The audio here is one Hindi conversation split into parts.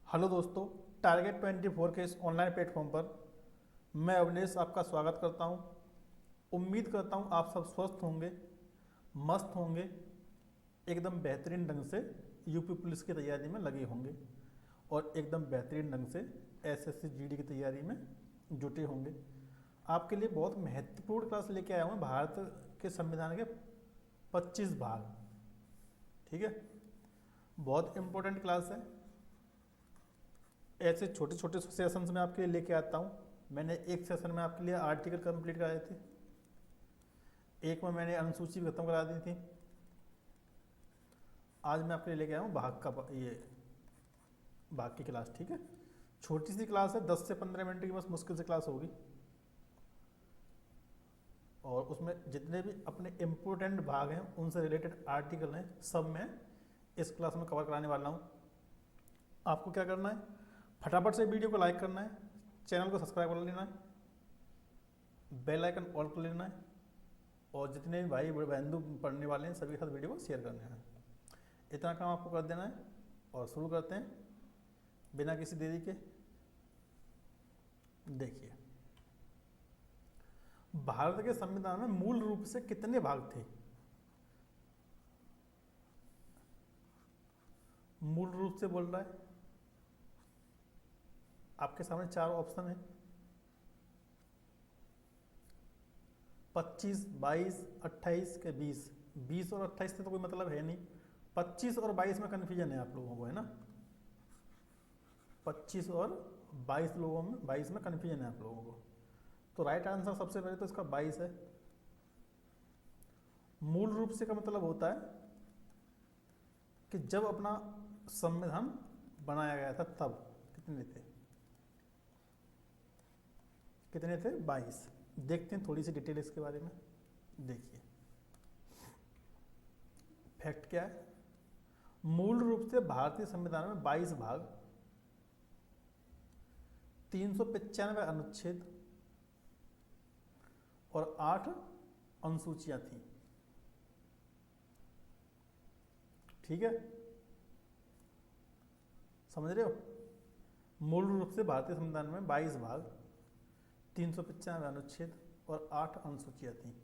हेलो दोस्तों, टारगेट 24 के इस ऑनलाइन प्लेटफॉर्म पर मैं अवनीश आपका स्वागत करता हूं। उम्मीद करता हूं आप सब स्वस्थ होंगे, मस्त होंगे, एकदम बेहतरीन ढंग से यूपी पुलिस की तैयारी में लगे होंगे और एकदम बेहतरीन ढंग से एसएससी जीडी की तैयारी में जुटे होंगे। आपके लिए बहुत महत्वपूर्ण क्लास लेके आया हूँ, भारत के संविधान के 25 भाग। ठीक है, बहुत इंपॉर्टेंट क्लास है। ऐसे छोटे छोटे सेशंस में आपके लिए लेके आता हूँ। मैंने एक सेशन में आपके लिए आर्टिकल कंप्लीट कराए थे, एक में मैंने अनुसूची खत्म करा दी थी। आज मैं आपके लिए लेके आया हूँ भाग की क्लास। ठीक है, छोटी सी क्लास है, 10 से 15 मिनट की बस मुश्किल से क्लास होगी और उसमें जितने भी अपने इम्पोर्टेंट भाग हैं उनसे रिलेटेड आर्टिकल हैं, सब मैं इस क्लास में कवर कराने वाला हूँ। आपको क्या करना है, फटाफट से वीडियो को लाइक करना है, चैनल को सब्सक्राइब कर लेना है, बेल आइकन ऑल कर लेना है और जितने भी भाई बंधु पढ़ने वाले हैं सभी के साथ वीडियो को शेयर करना है। इतना काम आपको कर देना है और शुरू करते हैं बिना किसी देरी के। देखिए, भारत के संविधान में मूल रूप से कितने भाग थे? मूल रूप से बोल रहा है, आपके सामने 4 ऑप्शन है, 25, 22, 28 के 20। 20 और 28 से तो कोई मतलब है नहीं, 25 और 22 में कन्फ्यूजन है आप लोगों को, है ना। 25 और 22 लोगों में 22 में कन्फ्यूजन है आप लोगों को। तो राइट आंसर सबसे पहले तो इसका 22 है। मूल रूप से का मतलब होता है कि जब अपना संविधान बनाया गया था तब कितने थे? कितने थे? 22। देखते हैं थोड़ी सी डिटेल इसके बारे में। देखिए, फैक्ट क्या है, मूल रूप से भारतीय संविधान में 22 भाग, 395 अनुच्छेद और 8 अनुसूचियां थी। ठीक है, समझ रहे हो? मूल रूप से भारतीय संविधान में 22 भाग, 395 अनुच्छेद और 8 अनुसूचियां थी।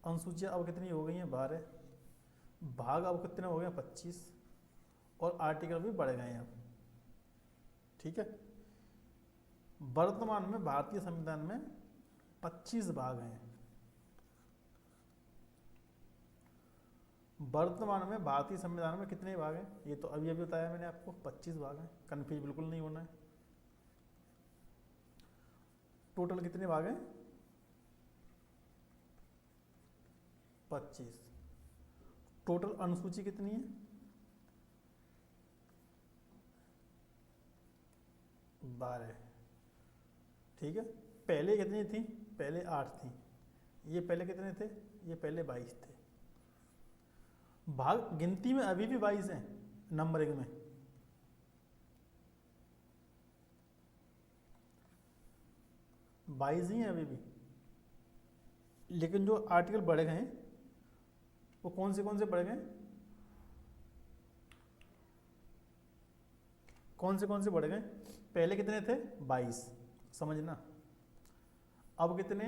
अनुसूचियां अब कितनी हो गई हैं? 12। भाग अब कितने हो गए? 25 और आर्टिकल भी बढ़ गए हैं अब। ठीक है, वर्तमान में भारतीय संविधान में 25 भाग हैं। वर्तमान में भारतीय संविधान में कितने भाग हैं? ये तो अभी अभी बताया मैंने आपको, 25 भाग हैं। कन्फ्यूज बिल्कुल नहीं होना है। टोटल कितने भाग हैं? 25। टोटल अनुसूची कितनी है? 12। ठीक है, पहले कितनी थी? पहले 8 थी। ये पहले कितने थे? ये पहले 22 थे। भाग गिनती में अभी भी 22 हैं, नंबरिंग में। बाईस ही हैं अभी भी, लेकिन जो आर्टिकल बढ़े गए हैं वो कौन से बढ़ गए? कौन से बढ़ गए? पहले कितने थे? 22, समझना। अब कितने?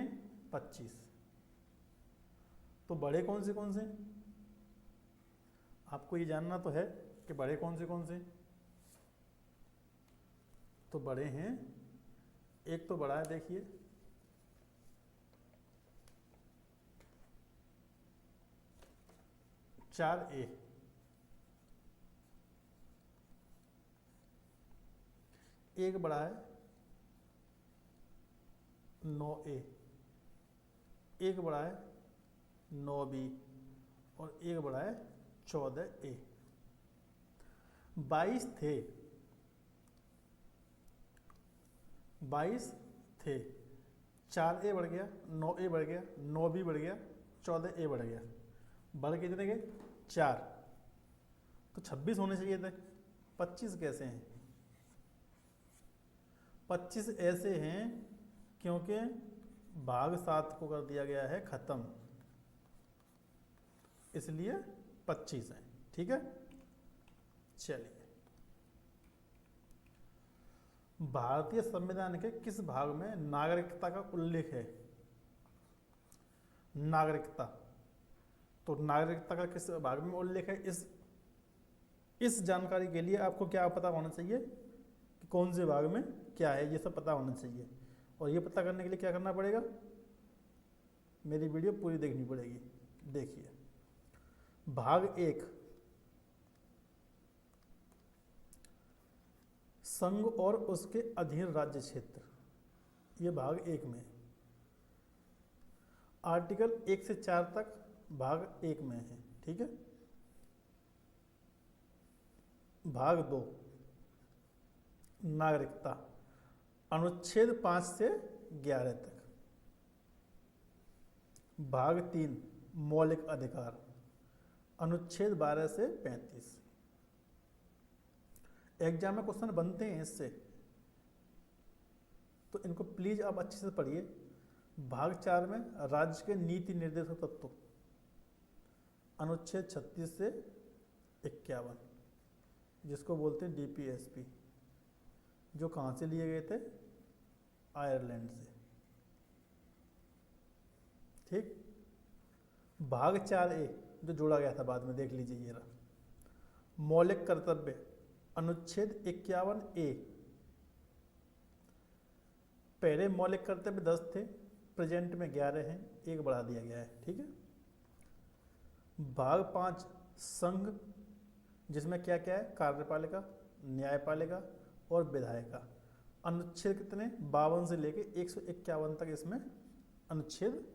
25। तो बड़े कौन से? आपको ये जानना तो है कि बड़े कौन से। तो बड़े हैं, एक तो बड़ा है, देखिए, चार ए। एक बड़ा है 9A, एक बड़ा है 9B और एक बड़ा है 14A। 22 थे, 22 थे, 4A बढ़ गया, 9A बढ़ गया, 9B बढ़ गया, 14A बढ़ गया। बढ़ के कितने गए? 4। तो 26 होने चाहिए थे, 25 कैसे हैं? 25 ऐसे हैं क्योंकि भाग 7 को कर दिया गया है खत्म, इसलिए 25 हैं। ठीक है, चलिए भारतीय संविधान के किस भाग में नागरिकता का उल्लेख है? नागरिकता, तो नागरिकता का किस भाग में उल्लेख है? इस जानकारी के लिए आपको क्या पता होना चाहिए कि कौन से भाग में क्या है, ये सब पता होना चाहिए। और ये पता करने के लिए क्या करना पड़ेगा? मेरी वीडियो पूरी देखनी पड़ेगी। देखिए, भाग 1 संघ और उसके अधीन राज्य क्षेत्र, ये भाग 1 में। आर्टिकल 1 से 4 तक भाग 1 में है, ठीक है। भाग 2 नागरिकता, अनुच्छेद 5 से 11 तक। भाग 3 मौलिक अधिकार, अनुच्छेद 12 से 35। एग्जाम में क्वेश्चन बनते हैं इससे, तो इनको प्लीज आप अच्छे से पढ़िए। भाग 4 में राज्य के नीति निर्देशक तत्व, अनुच्छेद 36 से 51, जिसको बोलते हैं डीपीएसपी, जो कहाँ से लिए गए थे? आयरलैंड से, ठीक। भाग 4A जो जोड़ा गया था बाद में, देख लीजिए ये रहा। मौलिक कर्तव्य, अनुच्छेद 51A। पहले मौलिक कर्तव्य 10 थे, प्रेजेंट में 11 हैं, एक बढ़ा दिया गया है, ठीक है। भाग 5 संघ, जिसमें क्या क्या है? कार्यपालिका, न्यायपालिका और विधायिका। अनुच्छेद कितने? 52 से लेके 151 तक इसमें अनुच्छेद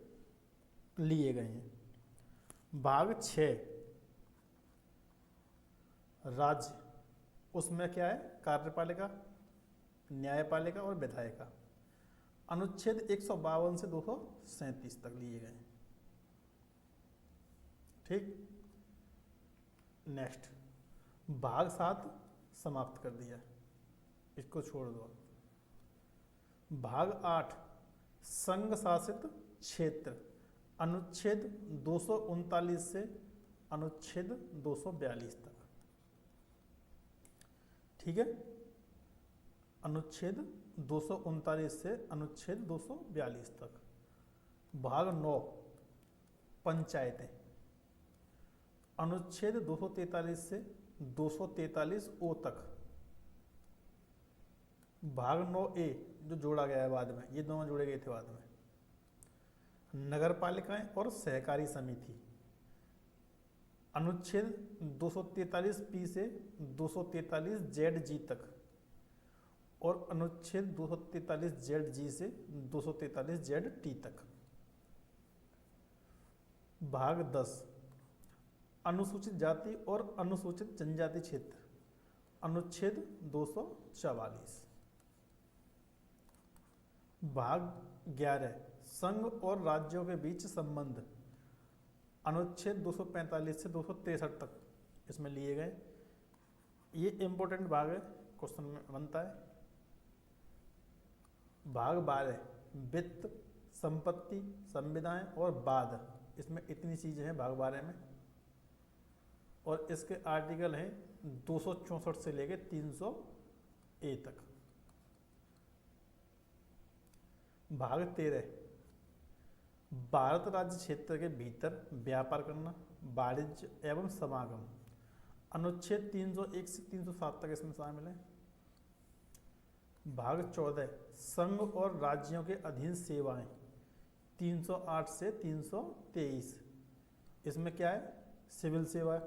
लिए गए हैं। भाग 6 राज्य, उसमें क्या है? कार्यपालिका, न्यायपालिका और विधायिका। अनुच्छेद 152 से 237 तक लिए गए, ठीक। नेक्स्ट, भाग 7 समाप्त कर दिया, इसको छोड़ दो। भाग 8 संघ शासित क्षेत्र, अनुच्छेद 239 से अनुच्छेद 242 तक, ठीक है। अनुच्छेद 239 से अनुच्छेद 242 तक। भाग 9 पंचायतें, अनुच्छेद 243 से 243O तक। भाग 9A जो जोड़ा गया है बाद में, ये दोनों जोड़े गए थे बाद में। नगर पालिकाएं और सहकारी समिति, अनुच्छेद 243P से 243ZG तक और अनुच्छेद 243ZG से 243ZT तक। भाग 10 अनुसूचित जाति और अनुसूचित जनजाति क्षेत्र, अनुच्छेद 244। भाग 11 संघ और राज्यों के बीच संबंध, अनुच्छेद 245 से 263 तक इसमें लिए गए। ये इंपॉर्टेंट भाग है, क्वेश्चन में बनता है। भाग 12 वित्त, संपत्ति, संविदाएं और बाद, इसमें इतनी चीजें हैं भाग 12 में। और इसके आर्टिकल हैं 264 से लेके 300A तक। भाग 13 भारत राज्य क्षेत्र के भीतर व्यापार करना, वाणिज्य एवं समागम, अनुच्छेद 301 से 307 तक इसमें शामिल है। भाग 14 संघ और राज्यों के अधीन सेवाएं, 308 से 323। इसमें क्या है? सिविल सेवा,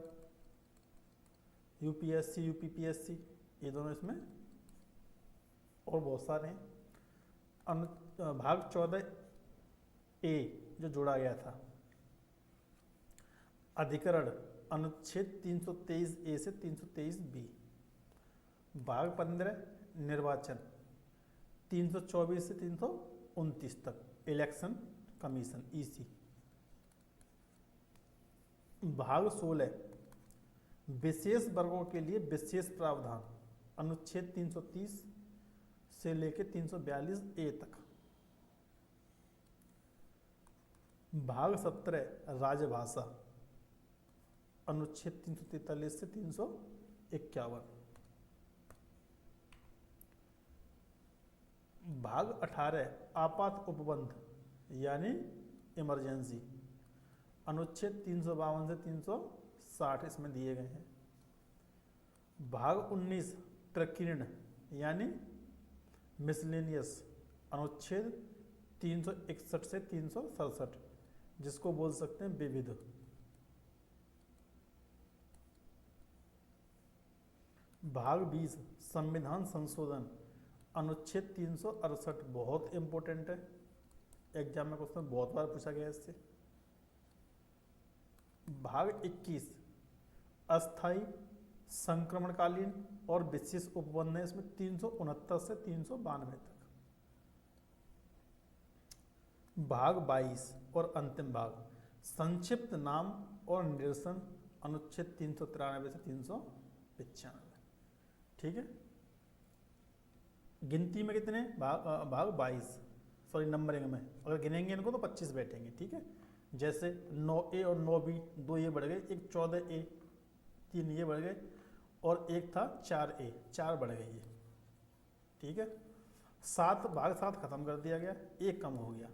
यूपीएससी, यूपीपीएससी, ये दोनों इसमें, और बहुत सारे हैं। भाग 14A जो जोड़ा गया था, अधिकरण, अनुच्छेद 323A से 323B। भाग 15 निर्वाचन, 324 से 329 तक, इलेक्शन कमीशन, ईसी। भाग 16 विशेष वर्गों के लिए विशेष प्रावधान, अनुच्छेद 330 से लेकर 342A तक। भाग 17 राजभाषा, अनुच्छेद 343 से 351। भाग 18 आपात उपबंध यानी इमरजेंसी, अनुच्छेद 352 से 360 इसमें दिए गए हैं। भाग 19 प्रकीर्ण यानी मिसलेनियस, अनुच्छेद 361 से 367, जिसको बोल सकते हैं विविध। भाग 20 संविधान संशोधन, अनुच्छेद 368, बहुत इंपॉर्टेंट है, एग्जाम में क्वेश्चन बहुत बार पूछा गया इससे। भाग 21 अस्थाई, संक्रमणकालीन और विशेष उपबंध है, इसमें 369 से 392 तक। भाग 22 और अंतिम भाग संक्षिप्त नाम और निरसन, अनुच्छेद 393 से 395। ठीक है, गिनती में कितने भाग 22, सॉरी नंबरिंग में अगर गिनेंगे इनको तो 25 बैठेंगे। ठीक है, जैसे 9A और 9B, 2 ये बढ़ गए, एक 14A, 3 ये बढ़ गए, और एक था 4A, 4 बढ़ गए ये। ठीक है, भाग 7 खत्म कर दिया गया, एक कम हो गया,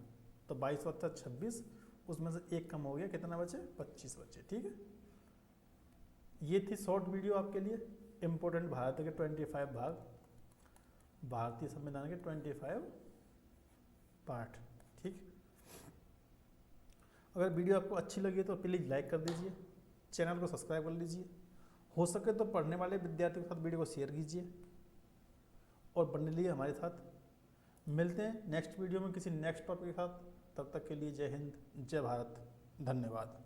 तो 22 + 26, उसमें से एक कम हो गया, कितना बचे? 25 बचे। ठीक है, ये थी शॉर्ट वीडियो आपके लिए, इम्पोर्टेंट भारत के 25 भाग, भारतीय संविधान के 25 पार्ट। ठीक, अगर वीडियो आपको अच्छी लगी तो प्लीज़ लाइक कर दीजिए, चैनल को सब्सक्राइब कर लीजिए, हो सके तो पढ़ने वाले विद्यार्थियों के साथ वीडियो को शेयर कीजिए और बने रहिए हमारे साथ। मिलते हैं नेक्स्ट वीडियो में किसी नेक्स्ट टॉपिक के साथ, तब तक के लिए जय हिंद, जय भारत, धन्यवाद।